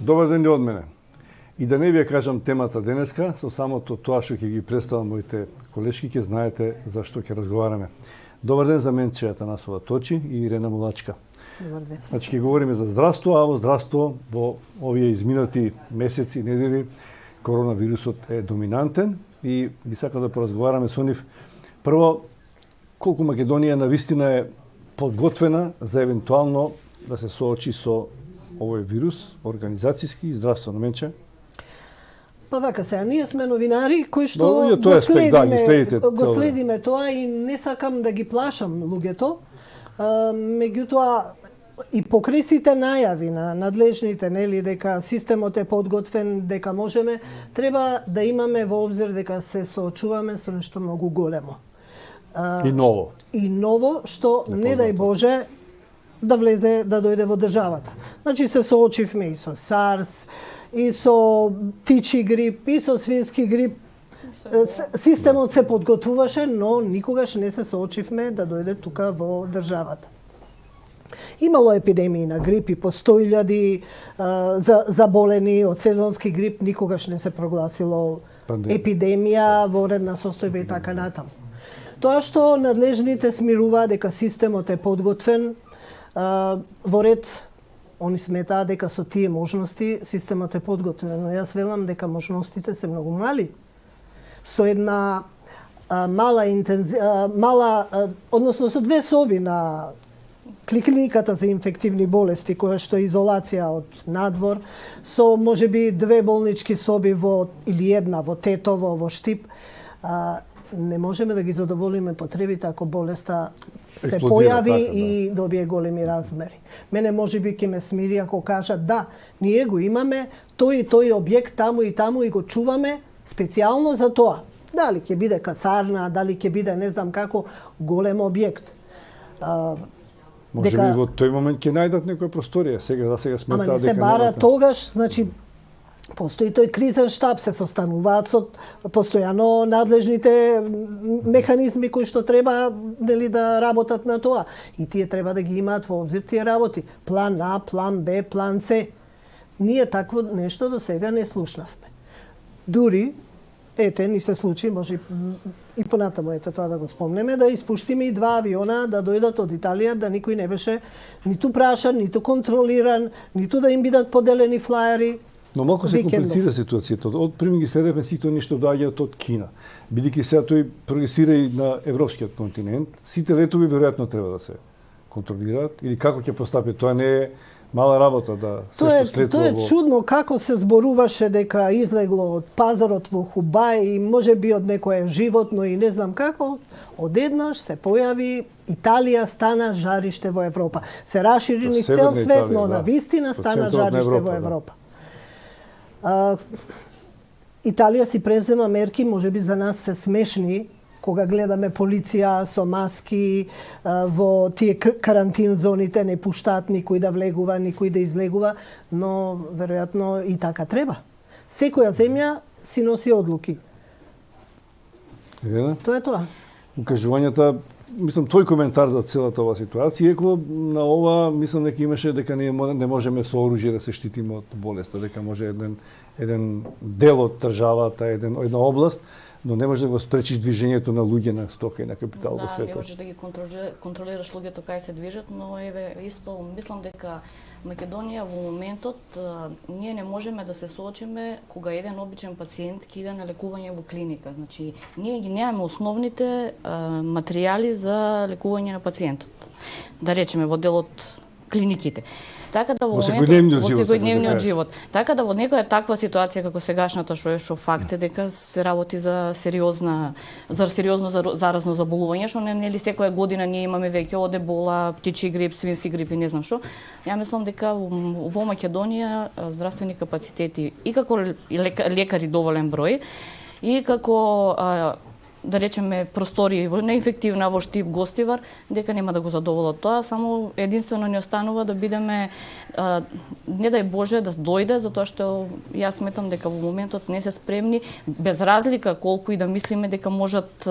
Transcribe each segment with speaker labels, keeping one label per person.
Speaker 1: Добар ден и од мене. И да не ви ја кажам темата денеска, со самото тоа што ќе ги представам моите колешки, ќе знаете за што ќе разговараме. Добар ден за мен, Атанасова Точи и Ирена Мулачка.
Speaker 2: Добар ден.
Speaker 1: Значи ќе говориме за здравство, а во здравство во овие изминати месеци, недели, коронавирусот е доминантен и би сакал да поразговараме со нив. Прво, колку Македонија навистина е подготвена за евентуално да се соочи со овој вирус, организацијски и здравствено, менче?
Speaker 2: Па вака сега, ние сме новинари кои што го следиме тоа и не сакам да ги плашам луѓето. Меѓутоа, и покрај сите најави на надлежните, нели, дека системот е подготвен, дека можеме, треба да имаме во обзир дека се соочуваме со нешто многу големо.
Speaker 1: И ново.
Speaker 2: И ново, што, не дај Боже, да влезе, да дојде во државата. Значи се соочивме и со SARS, и со птичи грип, и со свински грип. Системот се подготвуваше, но никогаш не се соочивме да дојде тука во државата. Имало епидемии на грип и по 100.000 заболени од сезонски грип, никогаш не се прогласило епидемија, воредна состојба и така натаму. Тоа што надлежните смируваат дека системот е подготвен, во ред, они сметаат дека со тие можности системот е подготвен, но јас велам дека можностите се многу мали. Со една односно со две соби на клиниката за инфективни болести, која што е изолација од надвор, со можеби две болнички соби или една во Тетово, во Штип, не можеме да ги задоволиме потребите ако болеста се појави и добие големи размери. Мене можеби ќе ме смири ако кажат да, ние го имаме тој и тој објект таму и го чуваме специјално за тоа. Дали ќе биде касарна, дали ќе биде не знам како голем објект.
Speaker 1: Може би во тој момент ќе најдат некоја просторија, сега сметаат дека
Speaker 2: ама не се бара тогаш, значи постои тој кризен штаб, се состануваат со постојано надлежните механизми кои што треба, нели, да работат на тоа. И тие треба да ги имаат во обзир тие работи. План А, план Б, план С. Ние такво нешто до сега не слушнавме. Дури, ни се случи, може и понатаму тоа да го спомнеме, да испуштиме и 2 авиона да дојдат од Италија, да никој не беше ниту прашан, ниту контролиран, ниту да им бидат поделени флаери.
Speaker 1: Но малку се комплицира ситуацијата. Од прими ги следевме сите нешто доаѓаат од Кина. Бидејќи сега тој прогресира и на европскиот континент, сите летови веројатно треба да се контролираат или како ќе постапи, тоа не е мала работа да се следува.
Speaker 2: Тоа е чудно како се зборуваше дека излегло од пазарот во Хубај и можеби од некое животно и не знам како, одеднаш се појави Италија стана жариште во Европа. Се расшири низ цел свет, но на вистина стана жариште во Европа. Италија си презема мерки, можеби за нас се смешни, кога гледаме полиција со маски во тие карантин зоните, не пуштаат никој да влегува, никој да излегува, но веројатно и така треба. Секоја земја си носи одлуки. Тоа е тоа.
Speaker 1: Укажувањата, мислам, твој коментар за целата оваа ситуација, иако на ова, мислам, дека имаше дека не можеме со оружје да се штитиме од болеста, дека може еден дел од државата, една област, но не може да го спречиш движењето на луѓе, на стока и на капитал во светот.
Speaker 3: Да, не можеш да ги контролираш луѓето кај се движат, но еве исто мислам дека Македонија во моментот ние не можеме да се соочиме кога еден обичен пациент ќе иде на лекување во клиника. Значи, ние ги немаме основните материјали за лекување на пациентот. Да речеме во дел од клиниките. Така да во секојдневниот живот. Така да во некоја таква ситуација како сегашната што факт е дека се работи за сериозно заразно заболување, што нели секоја година ние имаме веќе од ебола, птичи грип, свински грип и не знам што. Ја мислам дека во Македонија здравствени капацитети и како лекари доволен број и како да речеме просторија во неинфективна во Штип Гостивар, дека нема да го задоволат тоа, само единствено ни останува да бидеме не дај Боже да дојде, затоа што јас сметам дека во моментот не се спремни, без разлика колку и да мислиме дека можат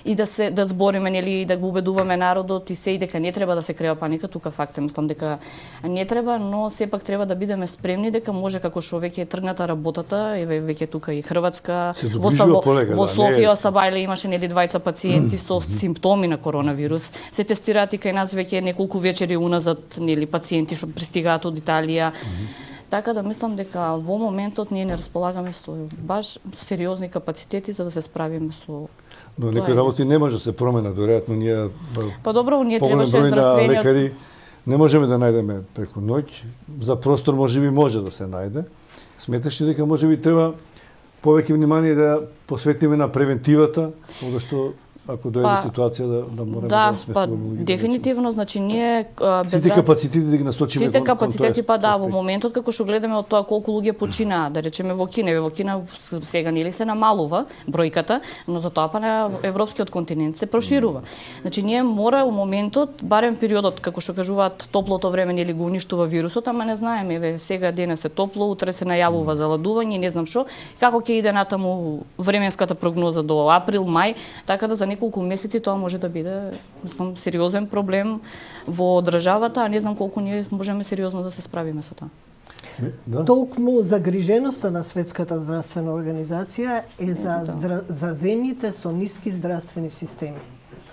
Speaker 3: и да збориме, нели, и да го убедуваме народот и се, и дека не треба да се креа паника, тука факт е, мислам дека не треба, но сепак треба да бидеме спремни дека може, како што веќе е тргната работата, еве веќе тука и Хрватска, во Софија Сабајле имаше нели 20 пациенти со симптоми на коронавирус. Се тестираат и кај нас веќе неколку вечери уназад, нели, пациенти што пристигаат од Италија. Така да мислам дека во моментот ние не располагаме со баш сериозни капацитети за да се справиме со.
Speaker 1: Но некои работи не може да се променат, веројатно ние
Speaker 3: Па добро, ние требаше
Speaker 1: здравствениот лекари не можеме да најдеме преку ноќ. За простор можеби може да се најде. Сметаш ли дека можеби треба повеќе внимание да посветиме на превентивата, кога што ако дојде ситуација да мораме да
Speaker 3: сместуваме дефинитивно, значи ние
Speaker 1: без сите капацитети да ги насочиме
Speaker 3: сите капацитети во моментот како што гледаме од тоа колку луѓе починаа, да речеме во Кина сега нели се намалува бројката, но за тоа на европскиот континент се проширува. Значи ние мора во моментот, барем периодот како што кажуваат топлото време нели го уништува вирусот, ама не знаеме, еве сега денес е топло, утре се најавува заладување, не знам што, како ќе иде натаму временската прогноза до април, мај, така да за неколку месеци тоа може да биде, мислам, сериозен проблем во државата, а не знам колку ние можеме сериозно да се справиме со тоа.
Speaker 2: Да. Толкму загриженоста на Светската здравствена организација е за земјите со ниски здравствени системи.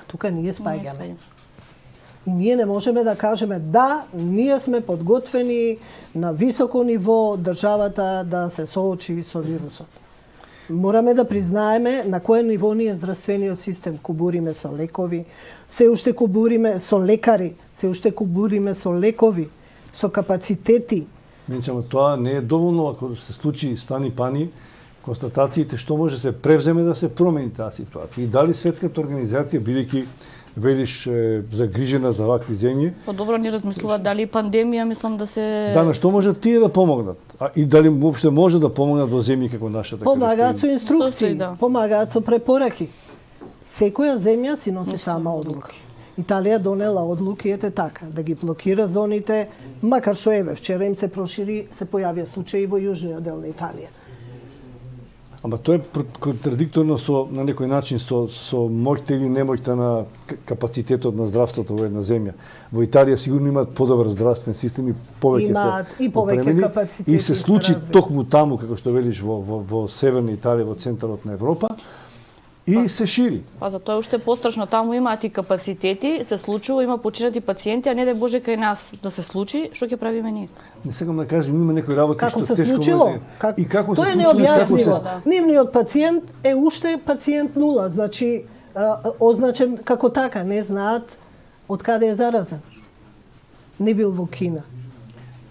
Speaker 2: Тука ние спаѓаме. И ние не можеме да кажеме да, ние сме подготвени на високо ниво државата да се соочи со вирусот. Мораме да признаеме на кое ниво ни е здравствениот систем. Кубуриме со лекови, се уште кубуриме со лекари, се уште кубуриме со лекови, со капацитети.
Speaker 1: Менчама, тоа не е доволно ако се случи стани пани, констатациите што може се превземе да се промени таа ситуација. И дали Светската организација, бидејќи велиш загрижена за вакви земји.
Speaker 3: Подобро ни размислуваат дали пандемија, мислам да се.
Speaker 1: Да, на што може тие да помогнат? И дали воопште може да помогнат во земји како нашата?
Speaker 2: Помагаат со инструкции, помагаат со препораки. Секоја земја си носи сама одлуки. Италија донела одлуки ете така, да ги блокира зоните, макар што еве вчера им се прошири, се појавија случаи во јужниот дел на Италија.
Speaker 1: Ама тоа е контрадикторно на некој начин со моќта или немоќта на капацитетот на здравството во една земја. Во Италија сигурно имаат подобар здравствен систем и повеќе
Speaker 2: и повеќе капацитети.
Speaker 1: И се случи токму таму, како што велиш, во северна Италија, во центарот на Европа, и се шири.
Speaker 3: Па за тоа уште пострашно, таму имаат и капацитети, се случува, има починати пациенти, а не дај Боже кај нас да се случи, што ќе правиме ние?
Speaker 1: Не сакам да кажам, има некои работи
Speaker 2: како
Speaker 1: што
Speaker 2: се случило?
Speaker 1: И како
Speaker 2: тоа е необјаснимо. Нивниот пациент е уште пациент 0, значи означен како така, не знаат од каде е заразен. Не бил во Кина.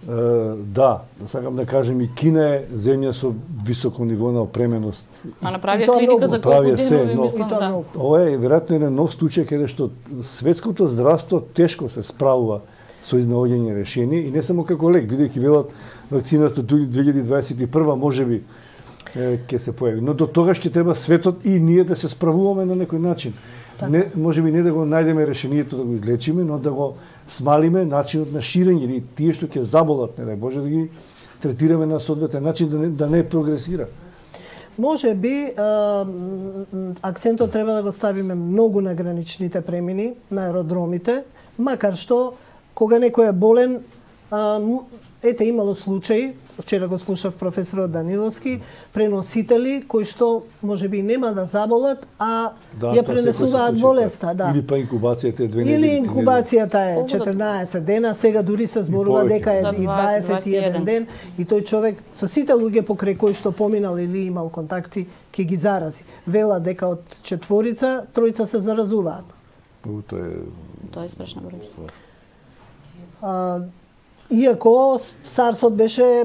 Speaker 1: Да, сакам да кажем и Кина е земја со високо ниво на опременост.
Speaker 3: А направија клиника за колку денови, мислам, да.
Speaker 1: Ова е веројатно еден нов случај каде што светското здравство тешко се справува со изнаоѓање решение и не само како лек, бидејќи велат вакцината до 2021 можеби ќе се појави. Но до тогаш ќе треба светот и ние да се справуваме на некој начин. Не, можеби не да го најдеме решението да го излечиме, но да го смалиме начинот на ширење или тие што ќе заболат, не дај Боже, да ги третираме на соодветен начин да не прогресира.
Speaker 2: Може би акцентот треба да го ставиме многу на граничните премини, на аеродромите, макар што кога некој е болен, ете имало случаи, вчера го слушав професорот Даниловски, преносители кои што можеби нема да заболат, а ја пренесуваат болеста, да.
Speaker 1: Или па инкубацијата е 2 недели.
Speaker 2: Или инкубацијата е 14 дена, сега дури се зборува дека е и 21 ден и тој човек со сите луѓе покрај кои што поминал или имал контакти ќе ги зарази. Вела дека од 4 тројца се заразуваат.
Speaker 3: Тоа е страшна бројка.
Speaker 2: Иако SARS-от беше,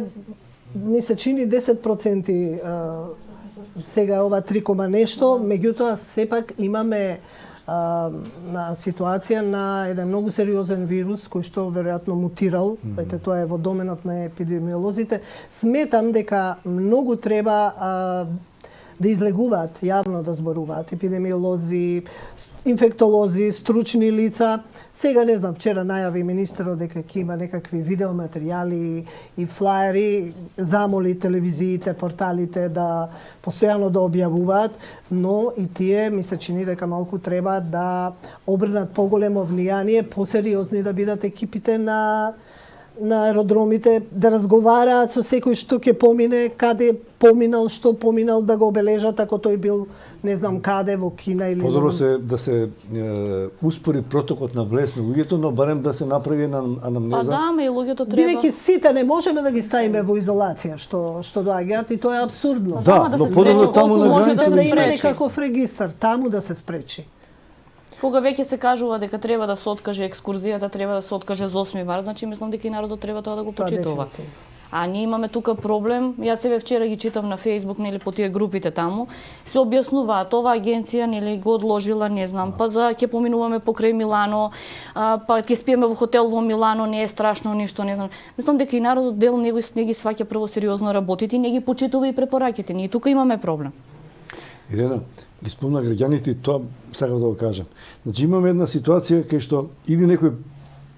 Speaker 2: ми се чини 10%, сега ова 3, нешто, меѓутоа сепак имаме на ситуација на еден многу сериозен вирус кој што веројатно мутирал, ете тоа е во доменот на епидемиолозите. Сметам дека многу треба да излегуваат, јавно да зборуваат, епидемиолози, инфектолози, стручни лица. Сега не знам, вчера најави министерот дека ќе има некакви видеоматеријали и флаери, замоли телевизиите, порталите да постојано да објавуваат, но и тие ми се чини дека малку треба да обрнат поголемо внијание, посериозни да бидат екипите на аеродромите, да разговараат со секој што ќе помине, каде поминал, што поминал, да го обележат ако тој бил не знам каде во Кина или
Speaker 1: Подобро се да се успори протокот на влез на луѓето, но барем да се направи една анамнеза.
Speaker 3: Да, ама и луѓето треба.
Speaker 2: Бидејќи сите не можеме да ги ставиме во изолација, што доаѓаат и тоа е апсурдно.
Speaker 1: Да, но подобро таму на
Speaker 3: може
Speaker 1: граница
Speaker 2: Да има
Speaker 3: спречи.
Speaker 2: некаков регистар, таму да се спречи.
Speaker 3: Кога веќе се кажува дека треба да се откаже екскурзијата, треба да се откаже за 8 март, значи мислам дека и народот треба тоа да го
Speaker 2: Тоа
Speaker 3: почитува.
Speaker 2: дефинитивно.
Speaker 3: А ние имаме тука проблем, јас себе вчера ги читам на Facebook, нели по тие групите таму, се објаснуваат ова агенција нели го одложила, не знам, па за ќе поминуваме покрај Милано, па ќе спиеме во хотел во Милано, не е страшно ништо, не знам. Мислам дека и народот дел не ги сваќа прво сериозно работите и не ги почитува и препораките. Ние тука имаме проблем.
Speaker 1: Ирена, ги спомна граѓаните и тоа сакам да го кажам. Значи имаме една ситуација кај што или некој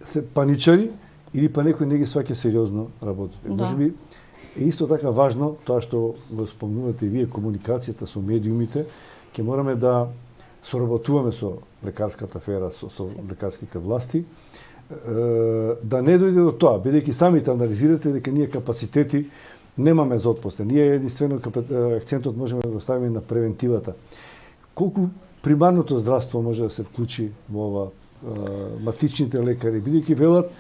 Speaker 1: се паничари, или па некој не ги сваќа сериозно работите.
Speaker 3: Да.
Speaker 1: Можеби е исто така важно тоа што го спомнувате и вие, комуникацијата со медиумите, ќе мораме да соработуваме со лекарската афера, со лекарските власти, да не дојде до тоа, бидејќи самите анализирате дека ние капацитети немаме за отпусте. Ние единствено акцентот можеме да го ставиме на превентивата. Колку примарното здравство може да се вклучи во ова, матичните лекари, бидејќи велат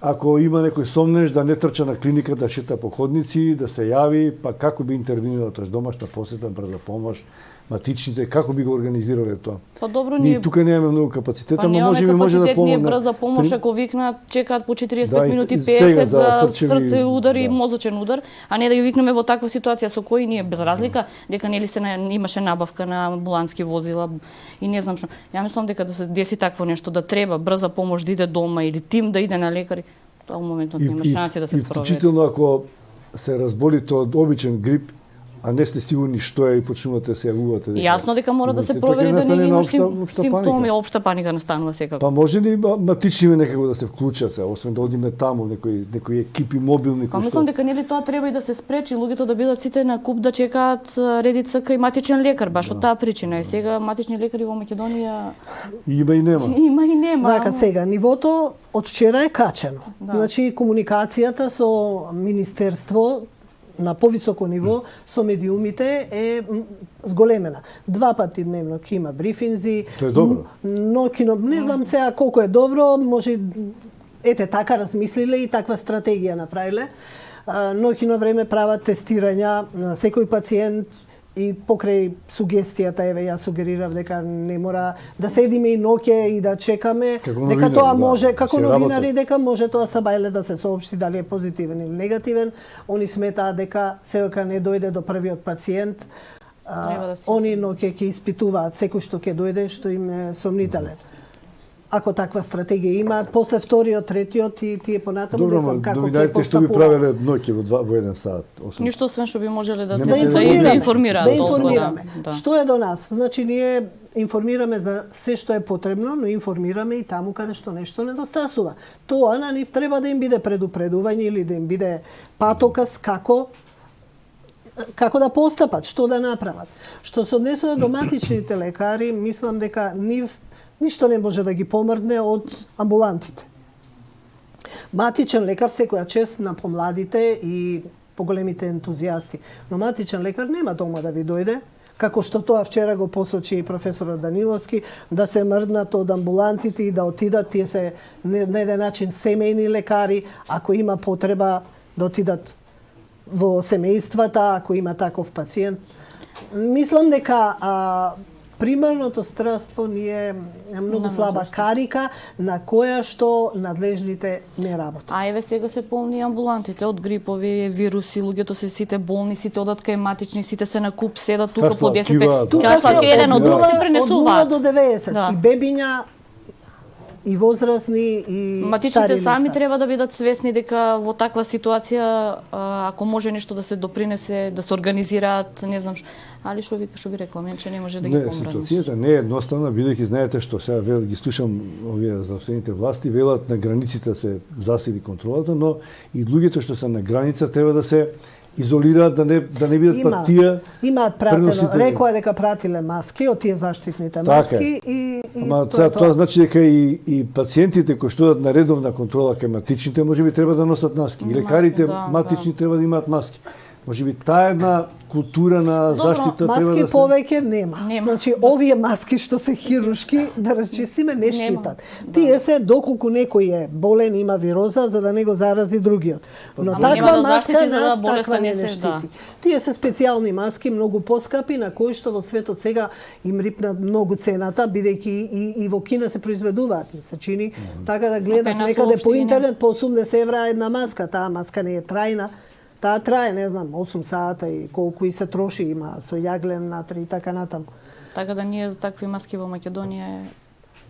Speaker 1: ако има некој сомнеш да не трча на клиника, да шета по ходници, да се јави, па како би интервенирала тоа домашна посета, брза помош, матичните, како би го организирале тоа?
Speaker 3: Па добро,
Speaker 1: Ние тука немаме многу капацитет,
Speaker 3: па
Speaker 1: ама
Speaker 3: немаме
Speaker 1: може да
Speaker 3: капацитет, ние
Speaker 1: помогне.
Speaker 3: брза помош, ако викнат, чекаат по 45
Speaker 1: Да, и
Speaker 3: минути,
Speaker 1: сега
Speaker 3: 50
Speaker 1: за
Speaker 3: за
Speaker 1: срчеви,
Speaker 3: срце удар и
Speaker 1: да.
Speaker 3: мозочен удар, а не да ги викнеме во таква ситуација со кои ние без разлика дека нели имаше набавка на амбулантски возила и не знам што. Ја мислам дека да се деси такво нешто, да треба брза помош да иде дома или тим да иде на лекари, тоа моментот нема шанси да се спроведе.
Speaker 1: Вклучително ако се разболите од обичен грип, а не сте сигурни што е и почнувате да се јавувате.
Speaker 3: Јасно дека мора да се
Speaker 1: Тоа
Speaker 3: провери да
Speaker 1: ќе
Speaker 3: не имаш
Speaker 1: настане општа
Speaker 3: симптоми,
Speaker 1: паника.
Speaker 3: општа паника настанува секако.
Speaker 1: Па може ли матичниве некако да се вклучат, освен да одиме таму, некои екипи мобилни
Speaker 3: Па
Speaker 1: кои
Speaker 3: мислам
Speaker 1: што...
Speaker 3: дека нели тоа треба и да се спречи луѓето да бидат сите на куп да чекаат редица кај матичен лекар, баш од таа причина. И сега матични лекари во Македонија
Speaker 1: Има и нема.
Speaker 3: има и нема.
Speaker 2: Вака сега, нивото од вчера е качено.
Speaker 3: Да.
Speaker 2: Значи, комуникацијата со Министерство на повисоко ниво со медиумите е зголемена. 2 пати дневно ќе има брифинзи.
Speaker 1: Тоа е добро.
Speaker 2: Ноќно, не знам сега колку е добро, може ете така размислиле и таква стратегија направиле. Ноќно време прават тестирања на секој пациент и покрај сугестијата, еве ја сугерирав дека не мора да седиме и ноќе и да чекаме,
Speaker 1: Како
Speaker 2: дека
Speaker 1: новинари,
Speaker 2: тоа
Speaker 1: да,
Speaker 2: може, како
Speaker 1: се
Speaker 2: новинари,
Speaker 1: работат.
Speaker 2: дека може тоа са бајле да се соопшти дали е позитивен или негативен. Они сметаат дека селека не дојде до првиот пациент,
Speaker 3: Треба да се
Speaker 2: они ноќе ќе испитуваат секој што ќе дојде што им е сомнителен. Ако таква стратегија имаат, после вториот, третиот и тие понатаму
Speaker 1: Добро,
Speaker 2: не знам
Speaker 1: ма
Speaker 2: како ќе
Speaker 1: новинарите што би
Speaker 2: постапуваат.
Speaker 1: правеле ноќе во 1 сат?
Speaker 3: Ништо освен што би можеле да
Speaker 1: Не
Speaker 3: се
Speaker 1: може
Speaker 2: Да
Speaker 3: информираат.
Speaker 2: да
Speaker 3: толку,
Speaker 2: информираме.
Speaker 3: да.
Speaker 2: Што е до нас? Значи ние информираме за се што е потребно, но информираме и таму каде што нешто недостасува. Тоа на нив треба да им биде предупредување или да им биде патоказ како да постапат, што да направат. Што се однесува до матичните лекари, мислам дека нив ништо не може да ги помрдне од амбулантите. Матичен лекар секоја чест на помладите и поголемите ентузијасти, но матичен лекар нема дома да ви дојде, како што тоа вчера го посочи и професорот Даниловски, да се мрднат од амбулантите и да отидат, тие се на еден начин семејни лекари, ако има потреба да отидат во семејствата, ако има таков пациент. Мислам дека примарното здравство ни е многу слаба карика на која што надлежните не работат.
Speaker 3: А еве сега се полни амбулантите од грипови, вируси, луѓето се сите болни, сите одат кај матични, сите се на куп, седат тука по 10
Speaker 1: киваат.
Speaker 3: пет. Кажа еден од друг се пренесуваат.
Speaker 2: Од 0 до 90
Speaker 3: Да.
Speaker 2: и бебиња и возрастни и
Speaker 3: Матичните
Speaker 2: стари
Speaker 3: сами
Speaker 2: лица.
Speaker 3: треба да бидат свесни дека во таква ситуација, ако може нешто да се допринесе, да се организираат, не знам што. Али што ви рекла, менче не може да ги
Speaker 1: Не,
Speaker 3: помрани.
Speaker 1: ситуацијата не е едноставна, бидејќи знаете што сега ги слушам овие здравствените власти велат на границите се засили контролата, но и луѓето што се на граница треба да се изолираат, да не бидат партија.
Speaker 2: Имаат пратено,
Speaker 1: преносители.
Speaker 2: рекоа дека пратиле маски од тие заштитните
Speaker 1: Така
Speaker 2: маски и
Speaker 1: Ама
Speaker 2: тоа е
Speaker 1: тоа значи дека и пациентите кои што одат на редовна контрола кај матичните можеби треба да носат маски. И лекарите матични треба да имаат маски. Можеби таа една култура на заштита треба
Speaker 2: маски
Speaker 1: да се...
Speaker 2: повеќе нема. Значи, овие маски што се хируршки, да расчистиме, не штитат. Тие се доколку некој е болен, има вироза, за да не го зарази другиот. Но
Speaker 3: Ама нема
Speaker 2: таква
Speaker 3: да
Speaker 2: маска
Speaker 3: заштити, за да
Speaker 2: нас
Speaker 3: болеста
Speaker 2: таква
Speaker 3: не
Speaker 2: не
Speaker 3: се,
Speaker 2: штити. Тие се специјални маски, многу поскапи, на кои што во светот сега им рипна многу цената, бидејќи и во Кина се произведуваат, ми се чини. Така да гледав
Speaker 3: нас
Speaker 2: некаде
Speaker 3: уопште
Speaker 2: по
Speaker 3: ги
Speaker 2: интернет по 80 евра една маска. Таа маска не е трајна. Таа трае, не знам, 8 сата и колку и се троши, има со јаглен натри и така натаму.
Speaker 3: Така да ние за такви маски во Македонија е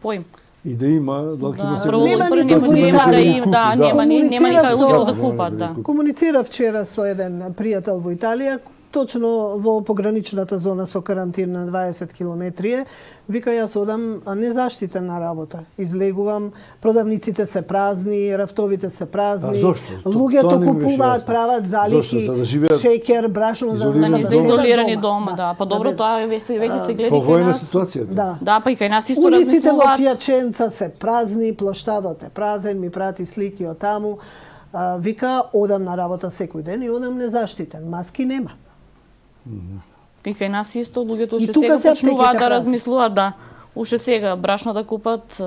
Speaker 3: поим.
Speaker 1: И да има, далки
Speaker 3: Да,
Speaker 1: да се...
Speaker 3: прво
Speaker 2: Нема
Speaker 3: прво
Speaker 2: ниту во
Speaker 3: нема да
Speaker 2: Италија.
Speaker 3: им, да, нема нема
Speaker 2: Комуницирав
Speaker 3: никај
Speaker 2: со-
Speaker 3: луѓе да купат, да.
Speaker 2: Комуницирав вчера со еден пријател во Италија, точно во пограничната зона со карантин на 20 километри. Вика, јас одам незаштитен на работа. Излегувам, продавниците се празни, рафтовите се празни.
Speaker 1: Зошто?
Speaker 2: Луѓето
Speaker 1: Тоа не ми беше
Speaker 2: купуваат,
Speaker 1: јасно.
Speaker 2: прават залихи,
Speaker 1: Зошто? За да живеат
Speaker 2: шеќер, брашно,
Speaker 1: изолирани
Speaker 3: За
Speaker 1: дома.
Speaker 3: изолирани дома, да. Па добро, тоа веќе се гледа и кај
Speaker 1: повојна
Speaker 3: нас.
Speaker 1: ситуација.
Speaker 2: Да.
Speaker 3: Да, па и кај нас исто
Speaker 2: Улиците во
Speaker 3: размислуваат.
Speaker 2: Пијаченца се празни, плоштадот е празен, ми прати слики од таму. Вика, одам на работа секој ден и одам незаштитен. Маски нема.
Speaker 3: И кај нас исто луѓето
Speaker 2: И
Speaker 3: уште
Speaker 2: тука
Speaker 3: сега
Speaker 2: се
Speaker 3: почнуваат
Speaker 2: аптеките
Speaker 3: да
Speaker 2: празни.
Speaker 3: размислуваат, да. Уште сега брашно да купат,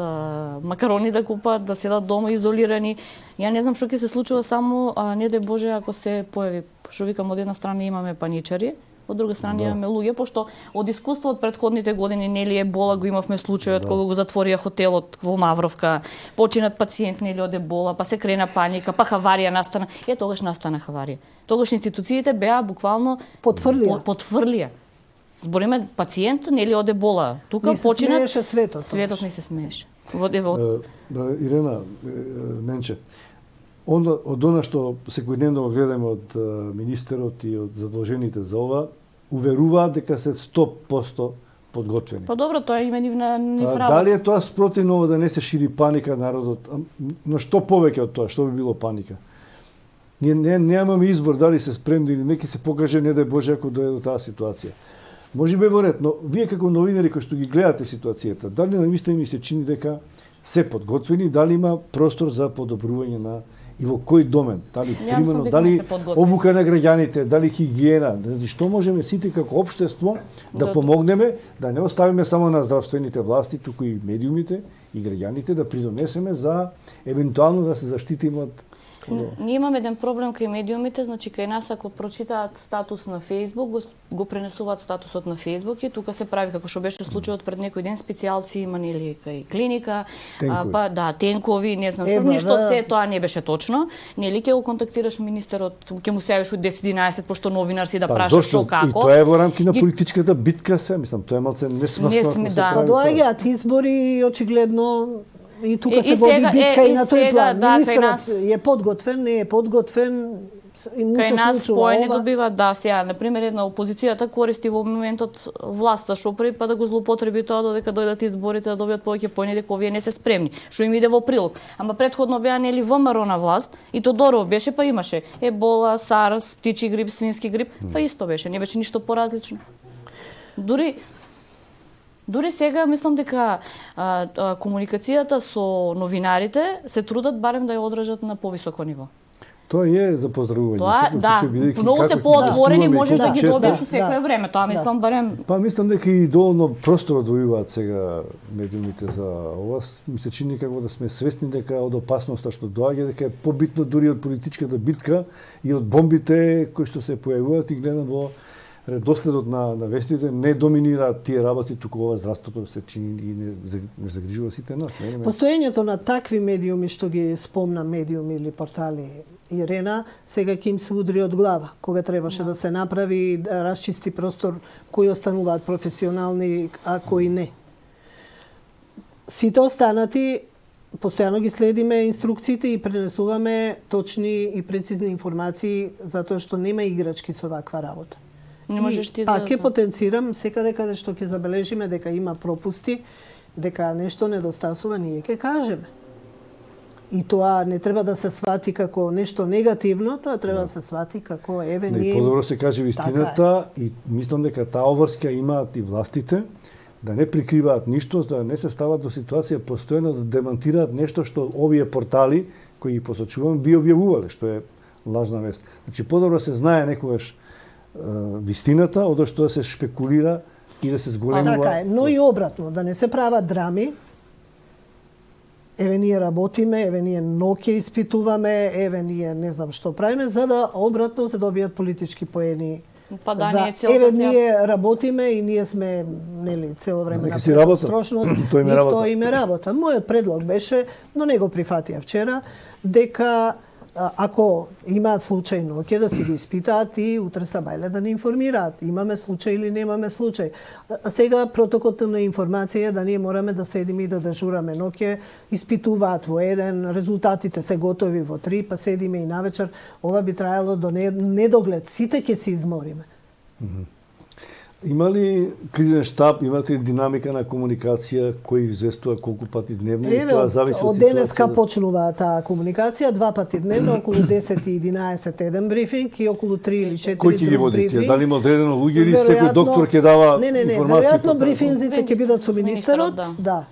Speaker 3: макарони да купат, да седат дома изолирани. Ја не знам што ќе се случува само, не дај Боже ако се појави. Што викам, од една страна имаме паничари, од друга страна имаме луѓе, пошто од искуство од претходните години нели Ебола го имавме случајот кога го затворија хотелот во Мавровка, починат пациент нели од Ебола, па се крена паника, па хаварија настана. Тогаш настана хаварија. Тогаш институциите беа буквално
Speaker 2: Потврлија.
Speaker 3: потврлија. Збориме пациент нели од Ебола. Тука
Speaker 2: Ни се
Speaker 3: починат
Speaker 2: смееше светот.
Speaker 3: Светот не се смееше. Во
Speaker 1: Ирена, Менче, од она што секојдневно го гледаме од министерот и од задолжените за ова, уверуваат дека се 100% подготвени.
Speaker 3: Па добро, тоа има нив работа.
Speaker 1: Дали е тоа спротивно да не се шири паника народот? Но што повеќе од тоа? Што би било паника? Ние немаме избор дали се спремни или не, ќе се покаже, не дај Боже, ако дојде до таа ситуација. Може би веројатно, но вие како новинари кои што ги гледате ситуацијата, дали наистина ми се чини дека се подготвени, дали има простор за подобрување на и во кој домен? Дали примерно, дали обука на граѓаните, дали хигиена, дали што можеме сите како општество да помогнеме, да не оставиме само на здравствените власти, туку и медиумите и граѓаните да придонесеме за евентуално да се заштитиме од...
Speaker 3: Ние имаме еден проблем кај медиумите, значи кај нас ако прочитаат статус на Facebook, го пренесуваат статусот на Facebook и тука се прави како што беше случајот пред некој ден, специјалци има нели кај клиника, па да, тенкови, не знам што, ништо се тоа не беше точно. Нели ќе го контактираш министерот, ќе му се јавиш од 10-11 пошто новинар си да прашаш што како.
Speaker 1: И тоа е во рамки на политичката битка се, мислам, тоа е малце несмислено.
Speaker 3: Да.
Speaker 2: Доаѓаат избори и очигледно и тука се води битка и на тој план. Министерот е подготвен, не е подготвен, и му се
Speaker 3: кај нас
Speaker 2: случува
Speaker 3: поени
Speaker 2: ова.
Speaker 3: добиваат, да, сега, например, една опозицијата користи во моментот власта што прави, па да го злоупотреби тоа додека дојдат изборите да добијат повеќе поени дека овие не се спремни, што им иде во прилог. Ама претходно беа нели ВМРО на власт и Тодоров беше, па имаше Ебола, САРС, птичи грип, свински грип, па исто беше, не беше ништо поразлично. Дури сега мислам дека комуникацијата со новинарите се трудат барем да ја одржат на повисоко ниво.
Speaker 1: Тоа е за поздравување.
Speaker 3: Тоа, да, многу се поотворени, можеш да ги добиеш од секое време. Тоа мислам барем...
Speaker 1: Па мислам дека и доволно простор одвојуваат сега медиумите за ова. Ми се чини како да сме свесни дека од опасноста што доаѓа, дека е побитно дури од политичката битка и од бомбите кои што се појавуваат и гледам во редоследот на вестите не доминира тие работи, туку ова здравството се чини и не загрижува сите нас.
Speaker 2: Постоењето на такви медиуми што ги спомна медиуми или портали Ирена, сега ќе им се удри од глава, кога требаше да се направи да расчисти простор кои остануваат професионални, а кои не. Сите останати постојано ги следиме инструкциите и пренесуваме точни и прецизни информации, затоа што нема играчки со ваква работа.
Speaker 3: Не можеш ти
Speaker 2: да... ќе потенцирам, секаде каде што ќе забележиме дека има пропусти, дека нешто недостасува, ние ќе кажеме. И тоа не треба да се свати како нешто негативно, тоа треба да се свати како ние...
Speaker 1: Подобро се каже вистината и мислам дека таа обврска имаат и властите, да не прикриваат ништо, да не се стават во ситуација постојано да демантираат нешто што овие портали кои ги посочувам би објавувале, што е лажна вест. Значи подобро се знае некогаш вистината, од што да се шпекулира и да се зголемува.
Speaker 2: Така е, но и обратно, да не се прават драми. Еве ние работиме, еве ние ноќе испитуваме, еве ние не знам што правиме, за да обратно се добијат политички поени.
Speaker 3: Па да, не е целта
Speaker 2: еве ние работиме и ние сме нели цело време на предострожност,
Speaker 1: тоа
Speaker 2: им е работа. Мојот предлог беше, но не го прифатија вчера, дека ако имаат случај ноќе да си го испитаат и утре сабајле да не информираат. Имаме случај или немаме случај. Сега протоколот на информација е да ние мораме да седиме и да дежураме ноќе, испитуваат во 1, резултатите се готови во 3, па седиме и навечер. Ова би траело до недоглед. Сите ќе се измориме.
Speaker 1: Има ли кризен штаб, имате ли динамика на комуникација, кој известува колку пати дневно?
Speaker 2: Еве, од денеска почнува таа комуникација, 2 пати дневно, околу 10 и 11 еден брифинг и околу 3 или 4
Speaker 1: кој ќе ги води? Дали има одредено луѓе или секој доктор ќе дава информации?
Speaker 2: Веројатно брифинзите ќе бидат со министерот, да.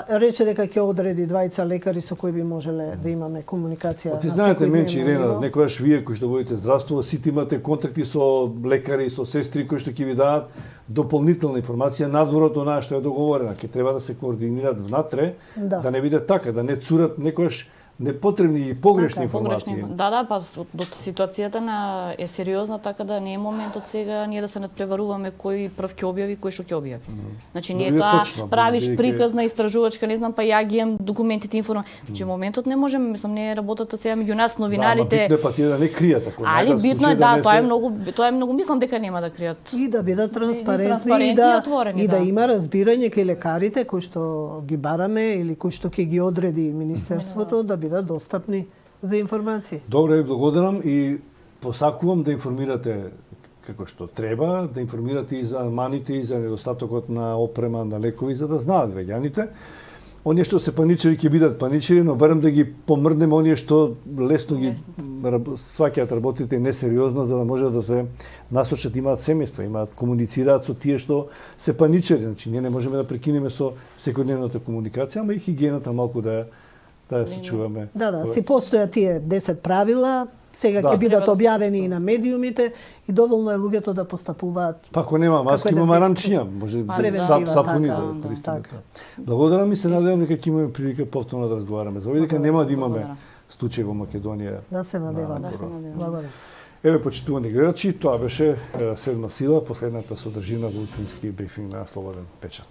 Speaker 2: Рече дека ќе одреди 2 лекари со кои би можеле да имаме комуникација.
Speaker 1: Ти знаете, Менче, Ирена, некојаш вие кои што водите здравство, сите имате контакти со лекари, со сестри кои што ќе ви дадат дополнителна информација надвор од онаа што е договорена. Ќе треба да се координират внатре, да не биде така, да не цурат некојаш непотребни и погрешни информации.
Speaker 3: Да, па ситуацијата е сериозна, така да не е моментот сега ние да се надпреваруваме кој прв ќе објави, кој што ќе објави. Значи ние тоа правиш приказна истражувачка, не знам, па ја ги имам документите, информации. Значи моментот не можеме, мислам, не е работата сега меѓу нас новинарите.
Speaker 1: Да, битно е па тие да не кријат ако.
Speaker 3: Али битно е, да, тоа е многу, мислам дека нема да кријат.
Speaker 2: И да бидат транспарентни и да има разбирање кај лекарите кои што ги бараме или кои што ќе ги одреди министерството да бидат достапни за информација.
Speaker 1: Добре, ви благодарам и посакувам да информирате како што треба, да информирате и за маните и за недостатокот на опрема, на лекови, за да знаат граѓаните. Оние што се паничери ќе бидат паничери, но барем да ги помрднеме оние што лесно ги сваќаат работите несериозно, за да може да се насочат, имаат семејства, имаат комуницираат со тие што се паничери. Значи ние не можеме да прекинеме со секојдневната комуникација, ама и хигиената малку да ја се чуваме.
Speaker 2: Да, си постојат тие 10 правила, сега ќе бидат објавени и на медиумите и доволно е луѓето да постапуваат.
Speaker 1: Па ако нема маски, има марамчиња, може сапуни да користиме. Благодарам и се надевам дека ќе имаме прилика повторно да разговараме. За дека нема да имаме случај во Македонија.
Speaker 2: Да се надевам. Благодарам.
Speaker 1: Еве, почитувани гледачи, тоа беше Седма сила, последната содржина во утрински брифинг на Слободен печат.